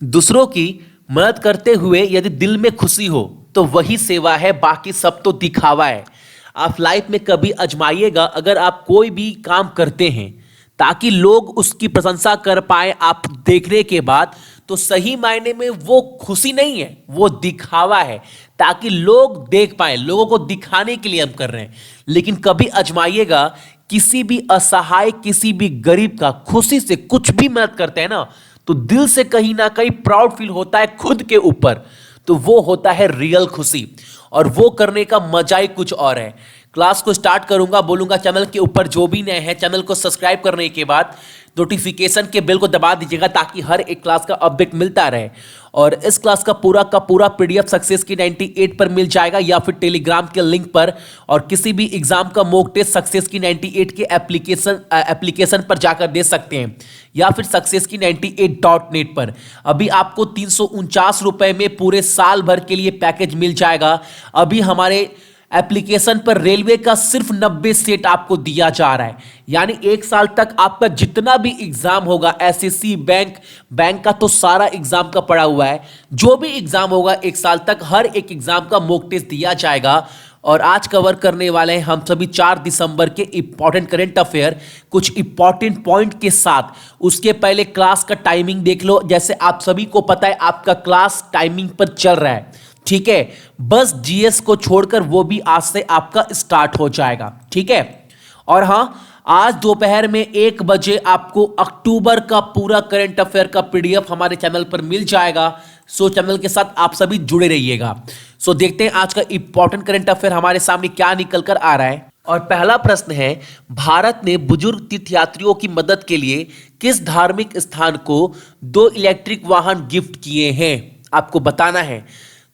दूसरों की मदद करते हुए यदि दिल में खुशी हो तो वही सेवा है, बाकी सब तो दिखावा है। आप लाइफ में कभी आजमाइएगा, अगर आप कोई भी काम करते हैं ताकि लोग उसकी प्रशंसा कर पाए आप देखने के बाद, तो सही मायने में वो खुशी नहीं है, वो दिखावा है, ताकि लोग देख पाए, लोगों को दिखाने के लिए हम कर रहे हैं। लेकिन कभी आजमाइएगा, किसी भी असहाय, किसी भी गरीब का खुशी से कुछ भी मदद करते हैं ना, तो दिल से कहीं ना कहीं प्राउड फील होता है खुद के ऊपर। तो वो होता है रियल खुशी, और वो करने का मजा ही कुछ और है। क्लास को स्टार्ट करूंगा, बोलूंगा चैनल के ऊपर जो भी नए हैं चैनल को सब्सक्राइब करने के बाद नोटिफिकेशन के बेल को दबा दीजिएगा, ताकि हर एक क्लास का अपडेट मिलता रहे। और इस क्लास का पूरा पीडीएफ सक्सेस की 98 पर मिल जाएगा, या फिर टेलीग्राम के लिंक पर। और किसी भी एग्जाम का मॉक टेस्ट सक्सेस की 98 के एप्लीकेशन पर जाकर दे सकते हैं, या फिर सक्सेस की 98.net पर। अभी आपको 349 रुपए में पूरे साल भर के लिए पैकेज मिल जाएगा। अभी हमारे एप्लीकेशन पर रेलवे का सिर्फ 90 सेट आपको दिया जा रहा है, यानी एक साल तक आपका जितना भी एग्जाम होगा, एसएससी, बैंक का तो सारा एग्जाम का पड़ा हुआ है, जो भी एग्जाम होगा एक साल तक, हर एक एग्जाम का मॉक टेस्ट दिया जाएगा। और आज कवर करने वाले हैं हम सभी 4 दिसंबर के इंपॉर्टेंट करंट अफेयर, कुछ इंपॉर्टेंट पॉइंट के साथ। उसके पहले क्लास का टाइमिंग देख लो। जैसे आप सभी को पता है आपका क्लास टाइमिंग पर चल रहा है, ठीक है, बस जीएस को छोड़कर वो भी आज से आपका स्टार्ट हो जाएगा, ठीक है। और हां, आज दोपहर में 1 बजे आपको अक्टूबर का पूरा करंट अफेयर का पीडीएफ हमारे चैनल पर मिल जाएगा। सो चैनल के साथ आप सभी जुड़े रहिएगा। सो देखते हैं आज का इंपॉर्टेंट करंट अफेयर हमारे सामने क्या निकल कर आ रहा है। और पहला प्रश्न है, भारत ने बुजुर्ग तीर्थयात्रियों की मदद के लिए किस धार्मिक स्थान को 2 इलेक्ट्रिक वाहन गिफ्ट किए हैं? आपको बताना है।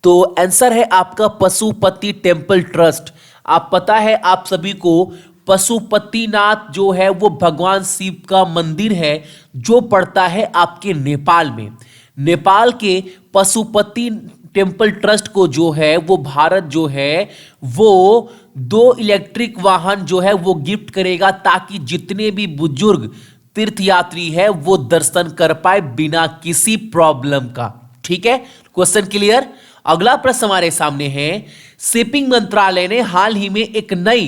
तो आंसर है आपका पशुपति टेम्पल ट्रस्ट। आप पता है आप सभी को, पशुपतिनाथ जो है वो भगवान शिव का मंदिर है, जो पड़ता है आपके नेपाल में। नेपाल के पशुपति टेम्पल ट्रस्ट को जो है वो भारत जो है वो 2 इलेक्ट्रिक वाहन जो है वो गिफ्ट करेगा, ताकि जितने भी बुजुर्ग तीर्थयात्री है वो दर्शन कर पाए बिना किसी प्रॉब्लम का, ठीक है। Question clear. अगला प्रश्न हमारे सामने है, शिपिंग मंत्रालय ने हाल ही में एक नई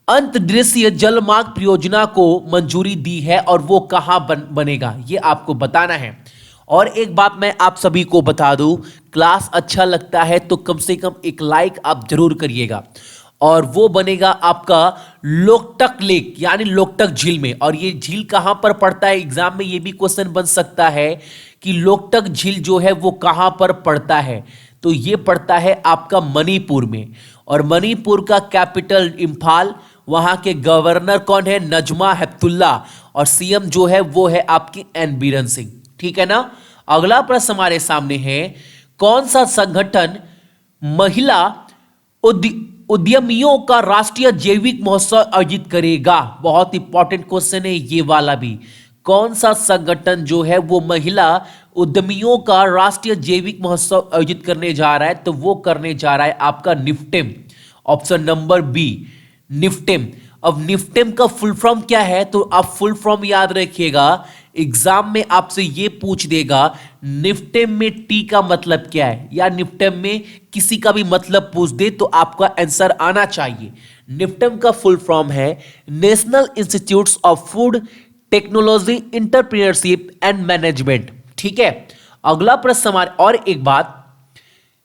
अंतर्देशीय जलमार्ग परियोजना को मंजूरी दी है, और वो कहां बनेगा ये आपको बताना है। और एक बात मैं आप सभी को बता दूं, क्लास अच्छा लगता है तो कम से कम एक लाइक आप जरूर करिएगा। और वो बनेगा आपका लोकटक लेक, यानी लोकटक झील में। और ये झील कहां पर पड़ता है, एग्जाम में ये भी क्वेश्चन बन सकता है कि लोकटक झील जो है वो कहां पर पड़ता है। तो ये पड़ता है आपका मणिपुर में, और मणिपुर का कैपिटल इंफाल। वहां के गवर्नर कौन है? नजमा हेपतुल्ला। और सीएम जो है वो है आपकी एन बीरेन सिंह, ठीक है ना। अगला प्रश्न हमारे सामने है, कौन सा संगठन महिला उद्यमियों का राष्ट्रीय जैविक महोत्सव आयोजित करेगा? बहुत इंपॉर्टेंट क्वेश्चन है ये वाला भी। कौन सा संगठन जो है वो महिला उद्यमियों का राष्ट्रीय जैविक महोत्सव आयोजित करने जा रहा है? तो वो करने जा रहा है आपका NIFTEM, option number B, NIFTEM. अब निफ्टेम का फुल फॉर्म क्या है? तो आप फुल फॉर्म याद रखिएगा, एग्जाम में आपसे ये पूछ देगा निफ्टेम में टी का मतलब क्या है, या निफ्टेम में किसी का भी मतलब पूछ दे तो आपका आंसर आना चाहिए। निफ्टेम का फुल फॉर्म है national institutes of food technology entrepreneurship and management, ठीक है। अगला प्रश्न हमारे, और एक बात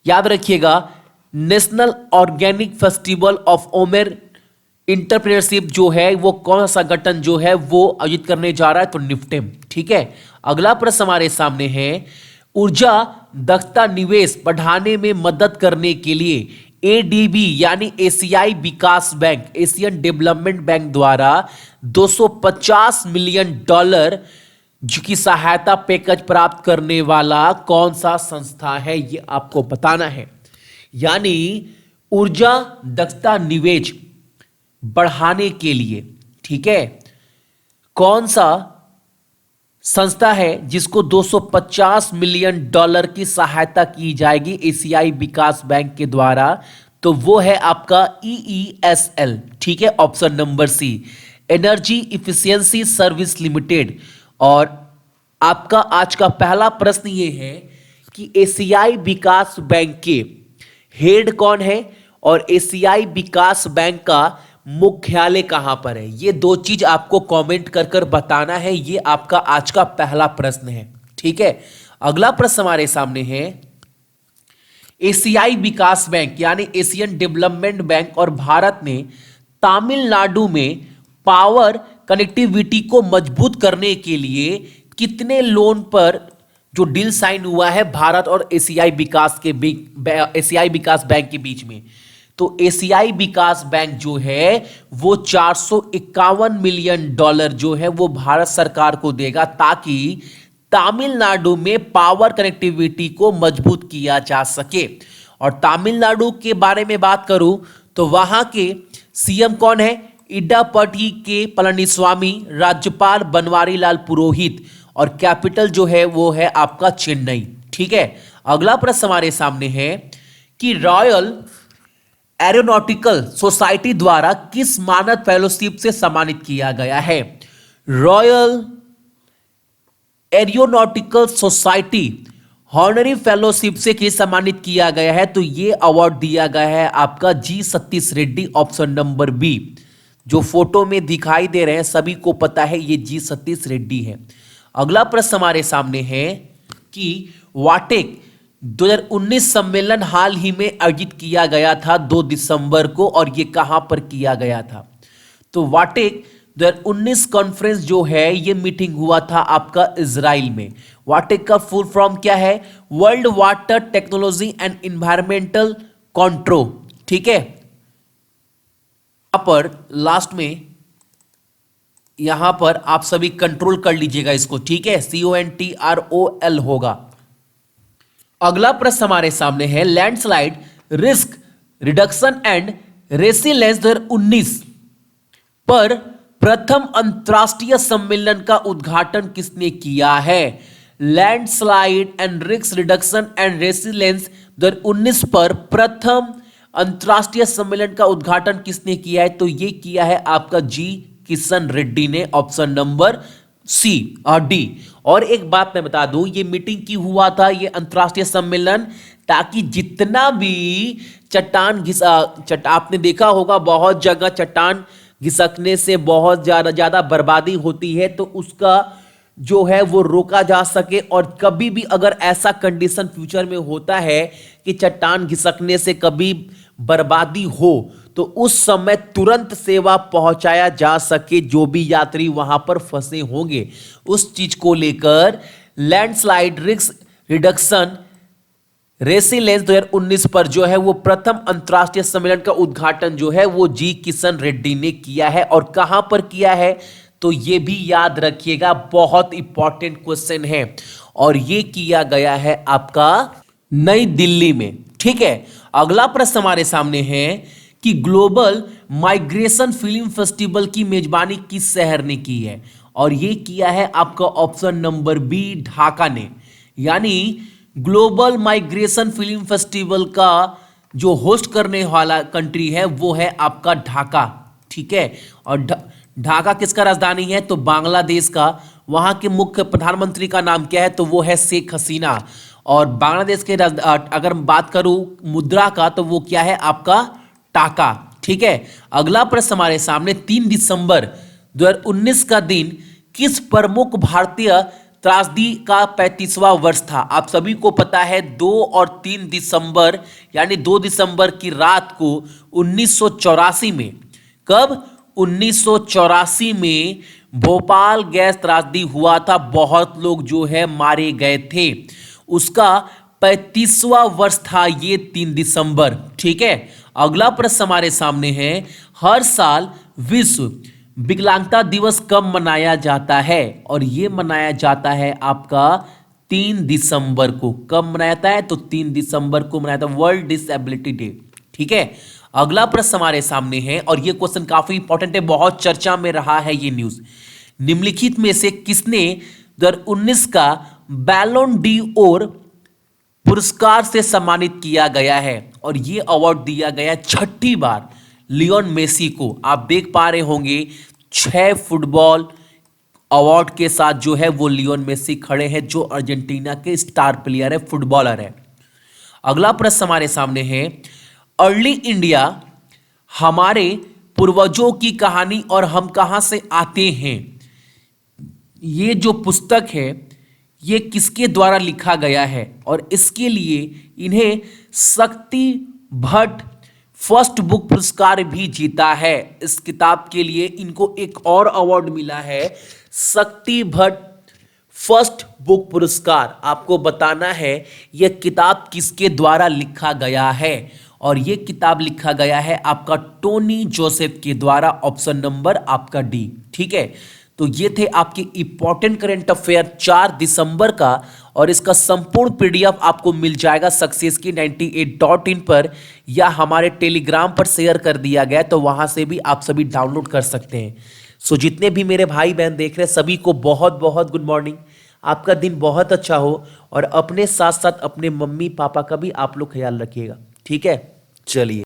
याद रखिएगा, national organic festival of omer entrepreneurship जो है वो कौन सा संगठन जो है वो आयोजित करने जा रहा है? तो निफ्टेम, ठीक है। अगला प्रश्न हमारे सामने है, ऊर्जा दक्षता निवेश बढ़ाने में मदद करने के लिए एडीबी यानी एशियाई विकास बैंक, एशियन डेवलपमेंट बैंक द्वारा $250 मिलियन की सहायता पैकेज प्राप्त करने वाला कौन सा संस्था है? ये आपको बताना है। यानी ऊर्जा दक्षता निवेश बढ़ाने के लिए, ठीक है, कौन सा संस्था है जिसको $250 मिलियन की सहायता की जाएगी एशियाई विकास बैंक के द्वारा? तो वो है आपका EESL, ठीक है, option number C, energy efficiency service limited. और आपका आज का पहला प्रश्न ये है कि एशियाई विकास बैंक के हेड कौन है और एशियाई विकास बैंक का मुख्यालय कहां पर है। ये दो चीज आपको कमेंट कर कर बताना है। ये आपका आज का पहला प्रश्न है, ठीक है। अगला प्रश्न हमारे सामने है, एशियाई विकास बैंक यानी एशियन डेवलपमेंट बैंक और भारत ने तमिलनाडु में पावर कनेक्टिविटी को मजबूत करने के लिए कितने लोन पर जो डील साइन हुआ है भारत और एशियाई विकास बैंक के बीच में। तो एशियाई विकास बैंक जो है वो 451 मिलियन डॉलर जो है वो भारत सरकार को देगा ताकि तमिलनाडु में पावर कनेक्टिविटी को मजबूत किया जा सके। और तमिलनाडु के बारे में बात करूं तो वहां के सीएम कौन है, इडापट्टी के पलनीस्वामी, राज्यपाल बनवारीलाल पुरोहित और कैपिटल जो है वो है आपका चेन्नई, ठीक है। अगला प्रश्न हमारे सामने है कि रॉयल एरोनॉटिकल सोसाइटी द्वारा किस मानद फेलोशिप से सम्मानित किया गया है। Royal aeronautical society honorary fellowship से किस सम्मानित किया गया है। तो ये अवार्ड दिया गया है आपका G Satish Reddy, option number B. जो फोटो में दिखाई दे रहे हैं सभी को पता है ये जी सतीश रेड्डी है। अगला प्रश्न हमारे सामने है कि वाटेक 2019 सम्मेलन हाल ही में आयोजित किया गया था 2 दिसंबर को, और ये कहां पर किया गया था। तो वाटेक 2019 कॉन्फ्रेंस जो है ये मीटिंग हुआ था आपका इजराइल में। वाटेक का फुल फॉर्म क्या है, world water technology and environmental control, ठीक है। यहां पर लास्ट में यहां पर आप सभी कंट्रोल कर लीजिएगा इसको, ठीक है, CONTROL होगा। अगला प्रश्न हमारे सामने है, landslide risk reduction and resilience 2019 पर प्रथम अंतरराष्ट्रीय सम्मेलन का उद्घाटन किसने किया है। Landslide and risk reduction and resilience 2019 पर प्रथम अंतरराष्ट्रीय सम्मेलन का उद्घाटन किसने किया है। तो ये किया है आपका जी किशन रेड्डी ने, ऑप्शन नंबर सी और डी। और एक बात मैं बता दूं, ये मीटिंग की हुआ था ये अंतरराष्ट्रीय सम्मेलन ताकि जितना भी आपने देखा होगा बहुत जगह चट्टान घिसकने से बहुत ज्यादा बर्बादी होती है, तो उसका जो है वो रोका जा सके। और कभी भी अगर ऐसा कंडीशन फ्यूचर में होता है कि चट्टान घिसकने से कभी बर्बादी हो तो उस समय तुरंत सेवा पहुंचाया जा सके, जो भी यात्री वहां पर फंसे होंगे उस चीज को लेकर लैंडस्लाइड रिस्क रिडक्शन रेसिलेंस 2019 पर जो है वो प्रथम अंतरराष्ट्रीय सम्मेलन का उद्घाटन जो है वो जी किशन रेड्डी ने किया है। और कहां पर किया है तो ये भी याद रखिएगा, बहुत इंपॉर्टेंट क्वेश्चन है। और ये किया गया है आपका नई दिल्ली में, ठीक है। अगला प्रश्न हमारे सामने है कि ग्लोबल माइग्रेशन फिल्म फेस्टिवल की मेजबानी किस शहर ने की है। और ये किया है आपका ऑप्शन नंबर बी ढाका ने। यानी ग्लोबल माइग्रेशन फिल्म फेस्टिवल का जो होस्ट करने वाला कंट्री है वो है आपका ढाका, ठीक है। और ढाका किसका राजधानी है तो बांग्लादेश का। वहां के मुख्य प्रधानमंत्री का नाम क्या है तो वो है शेख हसीना। और बांग्लादेश के अगर बात करूं मुद्रा का तो वो क्या है आपका टाका, ठीक है। अगला प्रश्न हमारे सामने, 3 दिसंबर 2019 का दिन किस प्रमुख भारतीय त्रासदी का 35वां वर्ष था। आप सभी को पता है 2 और 3 दिसंबर यानी 2 दिसंबर की रात को 1984 में, कब 1984 में भोपाल गैस त्रासदी हुआ था, बहुत लोग जो है मारे गए थे। उसका 35वां वर्ष था ये 3 दिसंबर, ठीक है। अगला प्रश्न हमारे सामने है, हर साल विश्व विकलांगता दिवस कब मनाया जाता है। और ये मनाया जाता है आपका 3 दिसंबर को। कब मनाया जाता है तो 3 दिसंबर को मनाया जाता है, वर्ल्ड डिसेबिलिटी डे, ठीक है। अगला प्रश्न हमारे सामने है और ये क्वेश्चन काफी इंपॉर्टेंट है, बहुत चर्चा में रहा है ये न्यूज। निम्नलिखित में से किसने 2019 का बैलोन डी ओर पुरस्कार से सम्मानित किया गया है। और ये अवार्ड दिया गया 6ठी बार लियोन मेसी को। आप देख पा रहे होंगे 6 फुटबॉल अवार्ड के साथ जो है वो लियोन मेसी खड़े हैं, जो अर्जेंटीना के स्टार प्लेयर है, फुटबॉलर है। अगला प्रश्न हमारे सामने है, अर्ली इंडिया हमारे पूर्वजों की कहानी और हम कहां से आते हैं, ये जो पुस्तक है ये किसके द्वारा लिखा गया है, और इसके लिए इन्हें शक्ति भट्ट फर्स्ट बुक पुरस्कार भी जीता है। इस किताब के लिए इनको एक और अवार्ड मिला है, शक्ति भट्ट फर्स्ट बुक पुरस्कार। आपको बताना है यह किताब किसके द्वारा लिखा गया है, और यह किताब लिखा गया है आपका टोनी जोसेफ के द्वारा, ऑप्शन नंबर आपका डी। ठीक है, तो ये थे आपके इंपॉर्टेंट करंट अफेयर 4 दिसंबर का, और इसका संपूर्ण पीडीएफ आपको मिल जाएगा सक्सेस की 98.in पर, या हमारे टेलीग्राम पर शेयर कर दिया गया, तो वहां से भी आप सभी डाउनलोड कर सकते हैं। सो जितने भी मेरे भाई बहन देख रहे हैं सभी को बहुत बहुत गुड मॉर्निंग, आपका दिन बहुत अच्छा हो, और अपने साथ साथ अपने मम्मी पापा का भी आप लोग ख्याल रखिएगा। ठीक है, चलिए।